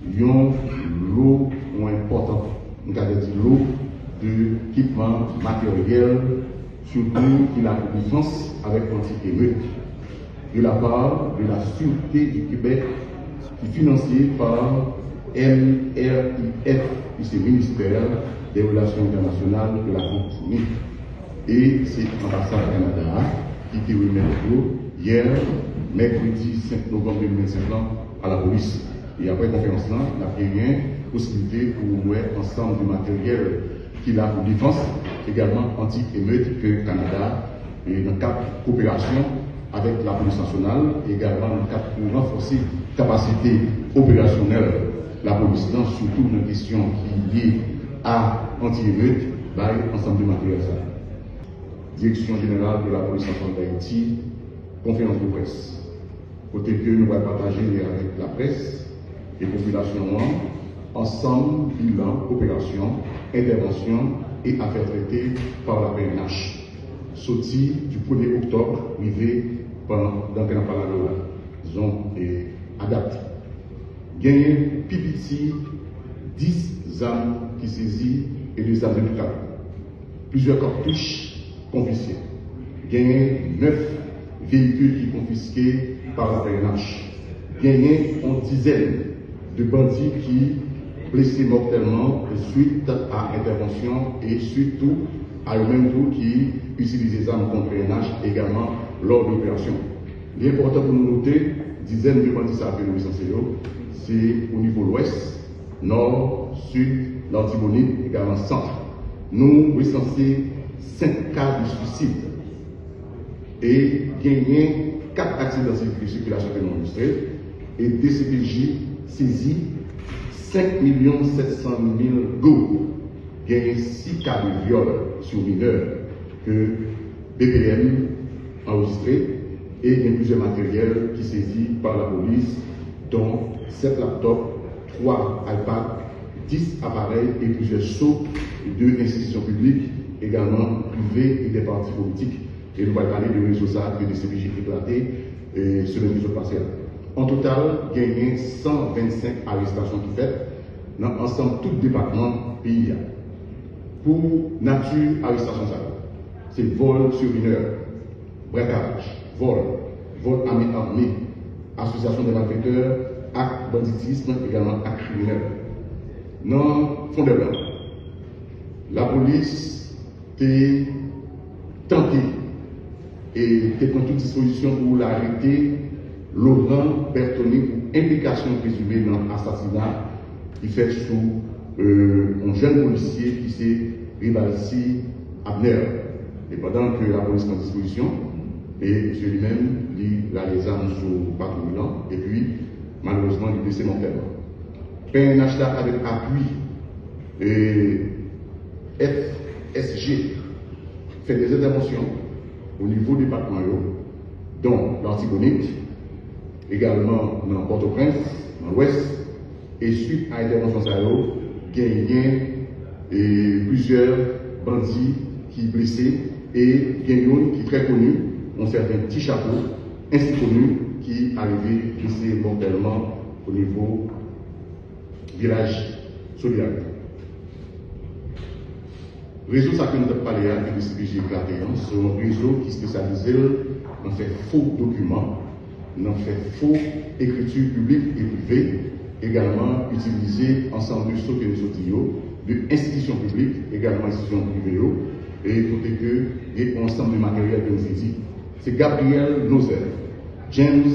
Il y a l'eau importante, on a dit l'eau d'équipement matériel, surtout qui la défense avec anti-émeute, de la part de la Sûreté du Québec, qui est financée par MRIF, qui c'est le ministère des Relations internationales de la francophonie. Et c'est l'ambassade Canada qui était remis hier, mercredi 5 novembre 2025, à la police. Et après la conférence, on a pris une possibilité pour voir ensemble du matériel qu'il a pour défense, également anti-émeute que le Canada, et dans le cadre de coopération avec la police nationale, également dans le cadre pour renforcer la capacité opérationnelle de la police, surtout dans une question qui est liée à anti-émeute, ensemble du matériel. Direction générale de la police nationale d'Haïti, conférence de presse. Côté que nous allons partager avec la presse et la population ensemble, bilan, opération, intervention et affaires traitées par la PNH. Sorti du 1er octobre, arrivé dans la zone et adaptée. Gagné PPT 10 armes qui saisies et des armes de câble. Plusieurs cartouches confisquées. Gagné 9 véhicules qui confisqués par la PNH. Gagné une dizaine de bandits qui blessés mortellement suite à intervention et surtout à eux-mêmes qui utilisent les armes contre PNH également lors de l'opération. L'important pour nous noter, dizaines de bandits à c'est au niveau l'ouest, nord, sud, l'Antibonite, également centre. Nous recensons 5 cas de suicide et gagné 4 accidents de circulation non illustrés et DCPJ saisi 5 700 000 go. Gagné 6 cas de viol sur mineurs que BPM enregistré et il y a plusieurs matériels qui saisis par la police, dont 7 laptops, 3 iPads, 10 appareils et plusieurs sceaux de institutions publiques, également privées et des partis politiques. Et nous allons parler de réseaux et de CPJ éclatés sur le réseau partiel. En total, il y a 125 arrestations qui faites dans l'ensemble tout département pays. Pour nature arrestation, c'est vol sur mineur, braquage, vol armé, association de malfaiteurs, acte banditisme, également acte criminel. Non, fond de blanc. La police est tentée et prend toute disposition pour l'arrêter Laurent Bertoni pour implication présumée dans l'assassinat qui fait sous un jeune policier qui s'est Rivalsi Abner. Et pendant que la police prend disposition, et M. lui-même lit les armes sous patrouillant, et puis malheureusement il est blessé mortellement. PNH avec appui FSG fait des interventions au niveau département, dont l'Antibonite, également dans Port-au-Prince, dans l'Ouest, et suite à l'intervention, gagné plusieurs bandits qui blessés et gagné qui est très connu, ont certains petits chapeaux, ainsi connus, qui arrivaient blessés mortellement au niveau village Solidarité. Réseau ça que nous avons parlé avec le CPJ éclaté, c'est un réseau qui est spécialisé dans fait faux documents, dans fait faux écriture publique et privée, également utilisé ensemble de stock et de sotillo, de institutions publiques, également institutions privées, et côté que, et ensemble de matériel que nous dit. C'est Gabriel Nozel, James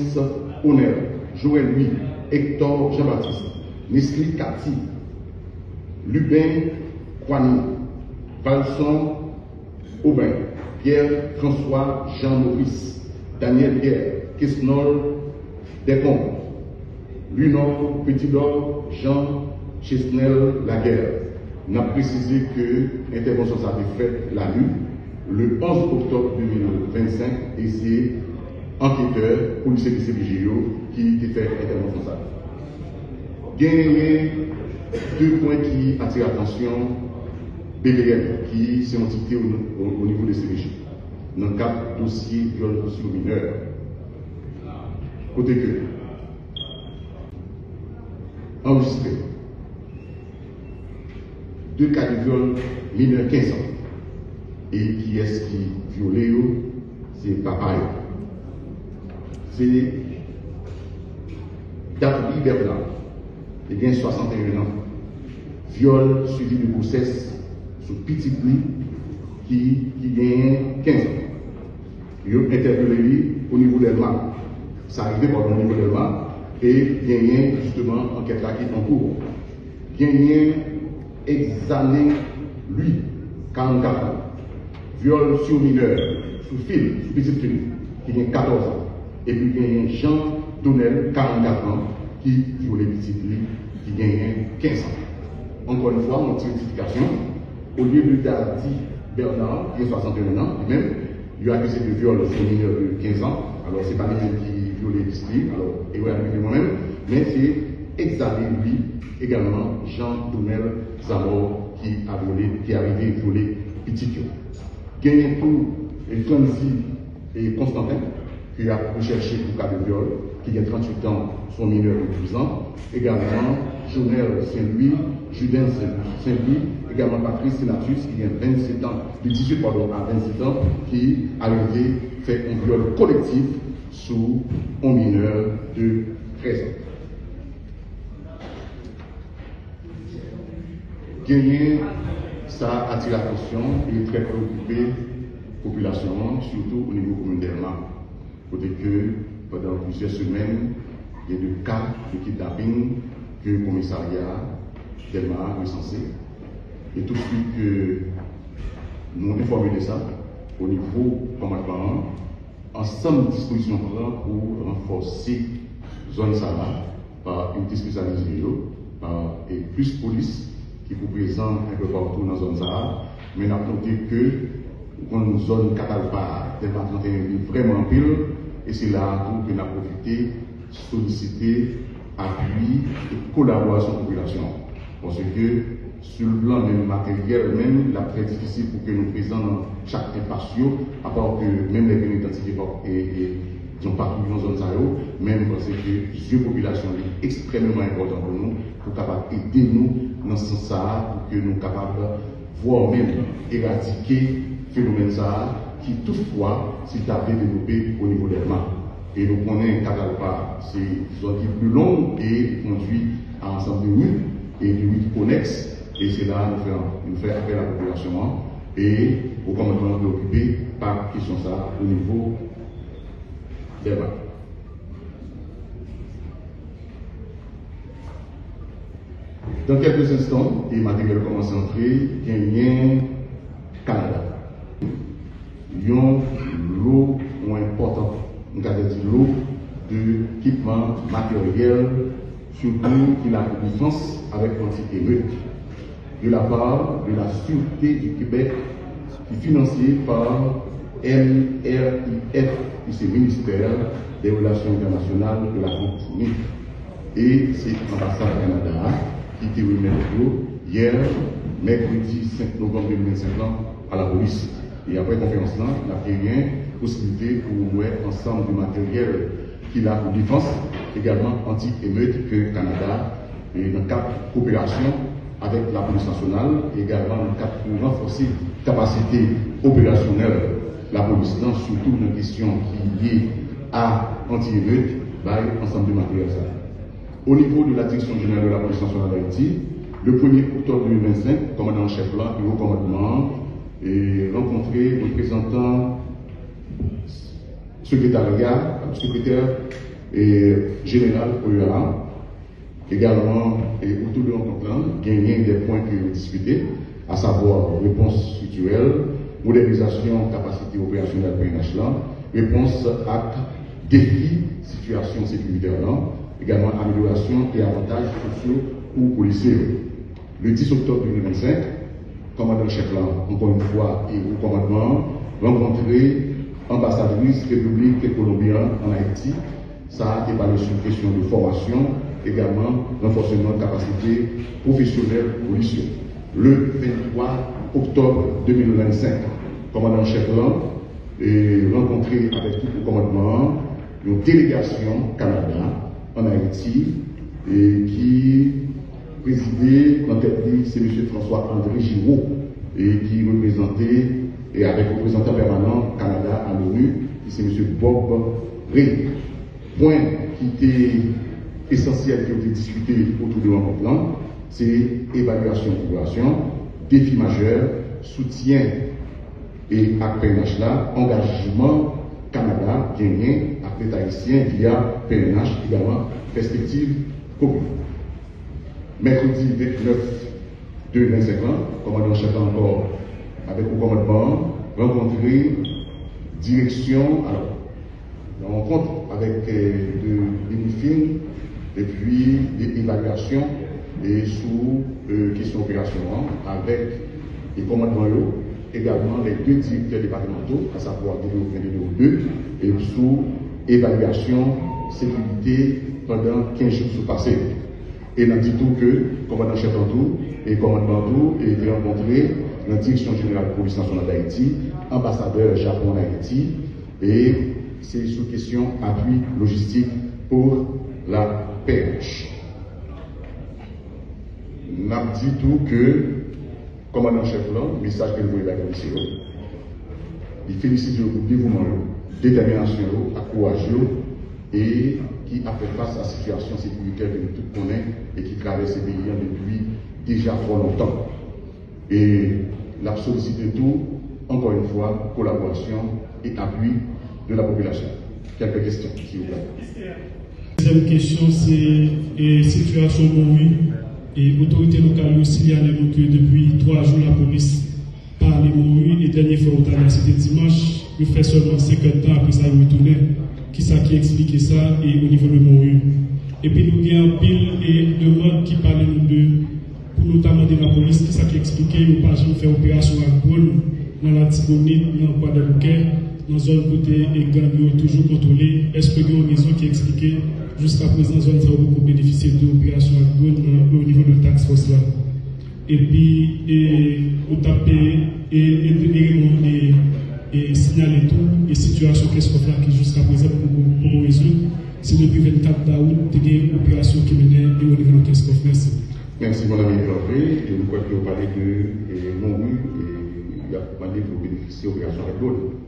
Honner, Joël Louis, Hector Jean-Baptiste, Nestlé Cathy, Lubin Kwani, Valson Aubin, Pierre-François Jean-Maurice, Daniel Pierre, Kesnol Descombes, Lunor Petitdor, Jean Chesnel Laguerre. On a précisé que l'intervention s'est faite la nuit, le 11 octobre 2025, et c'est enquêteur, policier de CPJO qui a fait l'intervention. Il y a 2 points qui attirent l'attention. BVM, qui est une entité au niveau des CPJ, dans le cadre du dossier viol sur mineur. Côté que, enregistrés. 2 cas de viol mineurs 15 ans. Et qui est-ce qui violé? C'est papa. C'est David Bernard, il vient 61 ans. Viol suivi de grossesse sur petit lit qui gagne 15 ans. Il a interpellé lui au niveau d'Elma. Ça arrivait au niveau d'Elma et gagné justement enquête là qui est en cours. Gagné examiné lui, 44 ans. Viol sur mineur, sur fille, sur petite fille, qui gagne 14 ans. Et puis gagné Jean Donnel, 44 ans, qui violait petite fille, qui gagne 15 ans. Encore une fois, mon certification, au lieu de Dadi Bernard, qui a 61 ans, lui-même, il a accusé de viol sur mineur de 15 ans. Alors, ce n'est pas lui-même qui violait petite fille, alors, et oui, moi-même, mais c'est examiné lui, également Jean Donnel Zamor, qui a violé, qui est arrivé à violer petite fille. Gagné pour Franzi et Constantin, qui a recherché pour cas de viol, qui a 38 ans, son mineur de 12 ans. Également, Jonel Saint-Louis, Judin Saint-Louis, également Patrice Senatus, qui a 27 ans, de 18 à 27 ans, qui a arrivé fait un viol collectif sous un mineur de 13 ans. Gagné, ça attire l'attention et est très préoccupé la population, surtout au niveau communautaire. Côté que pendant plusieurs semaines, il y a des cas de kidnapping que le commissariat d'Elma a recensé. Et tout de suite que nous informons de ça au niveau commandement, ensemble de dispositions pour renforcer la zone Sahara par une spécialisée, par plus police qui est présent un peu partout dans la zone Sahara, mais nous avons noté que une zone Catalpa, Delma 31 est vraiment pile, et c'est là où nous avons profité, solliciter, appui et collaboration de la population. Parce que sur le plan même matériel, même, c'est très difficile pour que nous présents dans chaque impatio, à part que même les pénitentiaires n'ont pas trouvé dans la zone Sahara, même parce que les populations est extrêmement important pour nous, pour capable aider nous dans ce sens pour que nous soyons capables de voir même éradiquer le phénomène ça qui toutefois s'est développé au niveau des mains. Et nous connaissons Catalpa, c'est une zone plus longue et conduit à un ensemble de routes et de routes connexes. Et c'est là nous faisons appel à la population et au commandement préoccupé par la question ça au niveau des mains. Dans quelques instants, et matériel commence à entrer, il y a Canada. Il y a l'eau importante, on va dire l'eau d'équipement matériel, surtout qui a une défense avec l'anti-émeute, de la part de la Sûreté du Québec, qui est financée par MRIF, qui c'est le ministère des Relations internationales de la francophonie. Et c'est l'ambassade Canada qui était remis hier, mercredi 5 novembre 2025, à la police. Et après la conférence, là, il a bien possibilité pour voir ensemble du matériel qu'il a pour défense, également anti-émeute que le Canada, et dans le cadre de coopération avec la police nationale, également dans le cadre pour renforcer la capacité opérationnelle de la police, surtout dans la question qui est liée à anti-émeute, ensemble du matériel. Au niveau de la direction générale de la police nationale d'Haïti, le 1er octobre 2025, commandant en chef là, le haut commandement, et rencontré le représentant secrétaire général OEA, également et autour de rencontre, gagner des points qui ont discuté, à savoir réponse structurelle, modernisation capacité opérationnelle PNH là, réponse à défis, situation sécuritaire là, également amélioration et avantages sociaux pour policiers. Le 10 octobre 2025, commandant-chef là, encore une fois, et au commandement, rencontré ambassadrice République colombienne en Haïti. Ça a débattu sur une question de formation, également renforcement de capacité professionnelle policière. Le 23 octobre 2025, commandant-chef là, et rencontré avec tout le commandement, une délégation Canada en Haïti et qui présidait dans tête c'est M. François-André Giraud, et qui représentait, et avec le représentant permanent Canada à l'ONU, qui c'est M. Bob Ray. Point qui était essentiel qui a été discuté autour de rencontre, c'est évaluation de population, défi majeur, soutien et après PNH là, engagement Canada, gagné après haïtien via PNH également, perspective commune. Mercredi 29 2025, commandant chef encore avec le commandement, rencontrer direction, alors, on rencontre avec des briefings et puis des évaluations et sous question opérationnelle avec les commandements également les deux directeurs départementaux, à savoir DDO1 et DDO2, et sous évaluation sécurité pendant 15 jours sous passé. Et nous dit tout que commandant chef en tout et commandement tout et rencontré la direction générale de la police nationale d'Haïti, ambassadeur Japon en Haïti, et c'est sous question appui logistique pour la pêche. Nous dit tout que commandant chef là, message que vous voulez la commission, il félicite le dévouement, détermination, à courage et qui a fait face à la situation sécuritaire que nous tous connaissons et qui traverse ces pays depuis déjà fort longtemps. Et la sollicité tout, encore une fois, collaboration et appui de la population. Quelques questions, s'il vous plaît. Deuxième question, c'est situation Moui. Et l'autorité locale aussi signalé que depuis 3 jours, la police parle de Moui. Et dernière fois, c'était dimanche, il fait seulement 50 ans après ça, il retourne. Qui ça qui explique ça et au niveau de Moui. Et puis nous avons un pile et demande qui parle de, pour notamment de la police, qui ça qui explique, nous pas jamais fait opération à Gaulle, dans la Tibonite, dans le Guadeloupe, dans la zone côté et gang toujours contrôlée. Est-ce que il y a une raison qui explique jusqu'à présent, la zone fait beaucoup bénéficier de l'opération à Gaulle au niveau de la taxe force là. Et puis, vous tapez et signaler tout, et situation qu'est-ce qu'on fait qui jusqu'à présent pour résoudre. C'est depuis 24 août, il y a une opération qui menait au niveau de qu'est-ce qu'on fait. Merci, mon ami Hervé. Je crois que vous parlez de non-rue et il y a demandé pour bénéficier de l'opération avec l'autre.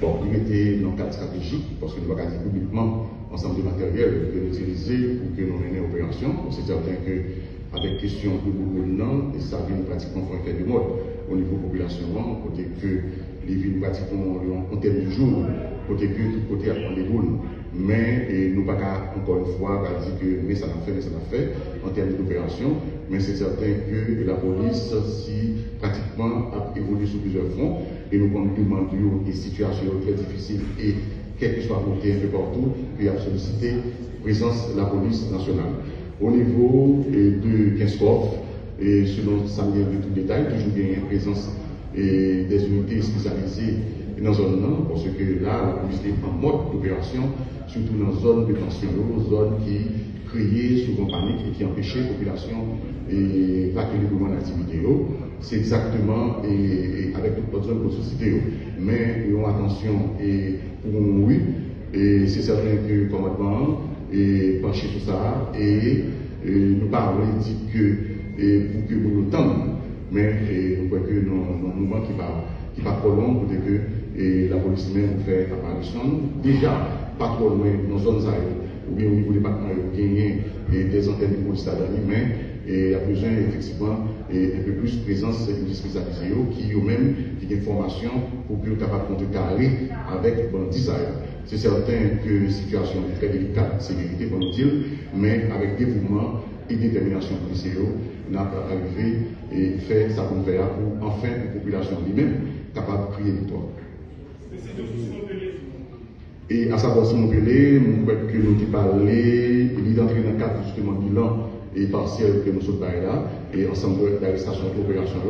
Bon, il était dans le cadre stratégique, parce que nous avons dit publiquement ensemble de matériel que nous utiliser pour que nous menions l'opération. C'est certain qu'avec question de boulot, ça vient pratiquement pour un fait de mode au niveau population, côté que les villes pratiquement en termes de jour, côté que tout côté à prendre des boules. Mais nous pas encore une fois dire que mais ça l'a fait en termes d'opération, mais c'est certain que la police si pratiquement a évolué sur plusieurs fronts et nous demandons des situations très difficiles et quel que soit le côté un peu partout, puis a sollicité la présence de la police nationale. Au niveau de Kinskov, et selon ça vient de tout détail, toujours bien une présence et des unités spécialisées dans la zone là, parce que là, la police est en mode d'opération, surtout dans la zone de tension, zone qui créait souvent panique et qui empêchait la population et pas que les mouvements d'activité. C'est exactement et avec toute notre zone de société. Mais ils ont attention et pour oui, et c'est certain que le commandement est penché sur ça et nous parlons dit que pour que nous l'entendons. Mais nous voyons que dans un mouvement qui va trop long, peut-être que la police même fait apparition. Déjà, pas trop loin dans la zone ou bien au niveau du département, gagner des antennes de police à mais il y a besoin effectivement un peu plus de présence de spécialisés qui eux-mêmes qui ont des formations pour que nous soyons capables de contrecarrer avec bandits. C'est certain que la situation est très délicate, sécurité pour nous dire, mais avec dévouement et détermination policière, nous avons arrivé et fait ça pour faire pour enfin la population lui-même capable de crier victoire. Et à savoir si mon Pelé, nous croyons que nous avons parlé, il est entré dans le cadre justement bilan et partiel que nous sommes là, et ensemble d'arrestation de l'opération,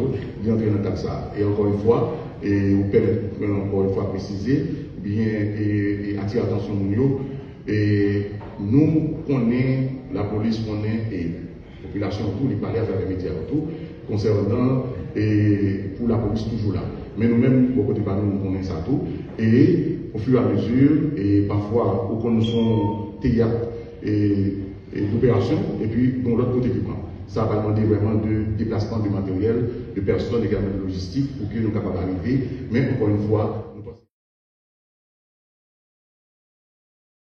il est entré dans le cadre de ça. Et encore une fois, et vous permettez encore une fois préciser, bien et attirer l'attention de nous, et nous connaissons, la police connaît et la population tout, les parler avec les médias tout, concernant et pour la police toujours là. Mais nous-mêmes, beaucoup de parents, nous connaissons ça tout, et au fur et à mesure, et parfois, au nous sommes théâtre et d'opération et puis dans l'autre côté équipement. Ça va demander vraiment de déplacement de matériel, de personnes, également de logistique pour que nous soyons capables d'arriver. Mais encore une fois,